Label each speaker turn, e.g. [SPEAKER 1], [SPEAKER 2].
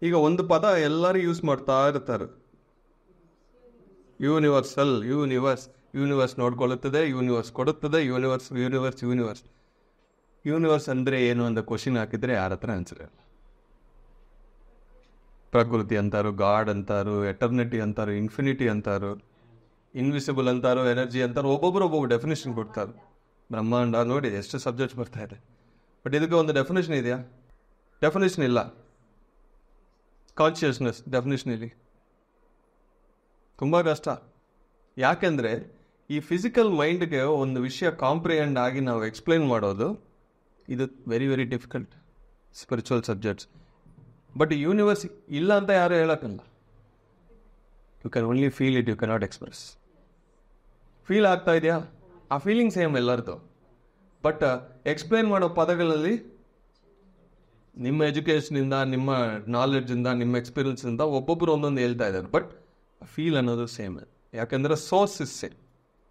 [SPEAKER 1] ಈಗ ಒಂದು ಪದ ಎಲ್ಲರೂ ಯೂಸ್ ಮಾಡ್ತಾ ಇರ್ತಾರೆ. ಯೂನಿವರ್ಸಲ್, ಯೂನಿವರ್ಸ್ ನೋಡ್ಕೊಳ್ಳುತ್ತದೆ, ಯೂನಿವರ್ಸ್ ಕೊಡುತ್ತದೆ, ಯೂನಿವರ್ಸ್ ಅಂದರೆ ಏನು ಅಂತ ಕ್ವಶನ್ ಹಾಕಿದರೆ ಯಾರ ಹತ್ರ ಆನ್ಸರ್ ಇಲ್ಲ. ಪ್ರಕೃತಿ ಅಂತಾರು, ಗಾಡ್ ಅಂತಾರು, ಎಟರ್ನಿಟಿ ಅಂತಾರು, ಇನ್ಫಿನಿಟಿ ಅಂತಾರು, ಇನ್ವಿಸಿಬಲ್ ಅಂತಾರು, ಎನರ್ಜಿ ಅಂತಾರು, ಒಬ್ಬೊಬ್ಬರು ಡೆಫಿನೇಷನ್ ಕೊಡ್ತಾರೆ. ಬ್ರಹ್ಮಾಂಡ ನೋಡಿ ಎಷ್ಟು ಸಬ್ಜೆಕ್ಟ್ಸ್ ಬರ್ತಾ ಇದೆ. ಬಟ್ ಇದಕ್ಕೆ ಒಂದು ಡೆಫಿನೇಷನ್ ಇದೆಯಾ? ಡೆಫಿನೇಷನ್ ಇಲ್ಲ. ಕಾನ್ಷಿಯಸ್ನೆಸ್ ಡೆಫಿನೇಷನ್ ಇಲ್ಲಿ ತುಂಬ ಕಷ್ಟ. ಯಾಕೆಂದರೆ ಈ ಫಿಸಿಕಲ್ ಮೈಂಡ್ಗೆ ಒಂದು ವಿಷಯ ಕಾಂಪ್ರಿಹೆಂಡ್ ಆಗಿ ನಾವು ಎಕ್ಸ್ಪ್ಲೈನ್ ಮಾಡೋದು ಇದು very very difficult spiritual subjects. But universe ಇಲ್ಲ ಅಂತ ಯಾರು ಹೇಳೋಕ್ಕಲ್ಲ. You can only feel it, you cannot express. Feel ಆಗ್ತಾ ಇದೆಯಾ? ಆ ಫೀಲಿಂಗ್ ಸೇಮ್ ಎಲ್ಲರದು. ಬಟ್ ಎಕ್ಸ್ಪ್ಲೈನ್ ಮಾಡೋ ಪದಗಳಲ್ಲಿ ನಿಮ್ಮ ಎಜುಕೇಷನಿಂದ, ನಿಮ್ಮ ನಾಲೆಡ್ಜಿಂದ, ನಿಮ್ಮ ಎಕ್ಸ್ಪೀರಿಯನ್ಸಿಂದ ಒಬ್ಬೊಬ್ಬರು ಒಂದೊಂದು ಹೇಳ್ತಾ ಇದ್ದಾರೆ. ಬಟ್ ಫೀಲ್ ಅನ್ನೋದು ಸೇಮ್. ಯಾಕೆಂದರೆ ಸೋರ್ಸ್ ಇಸ್ ಸೇಮ್.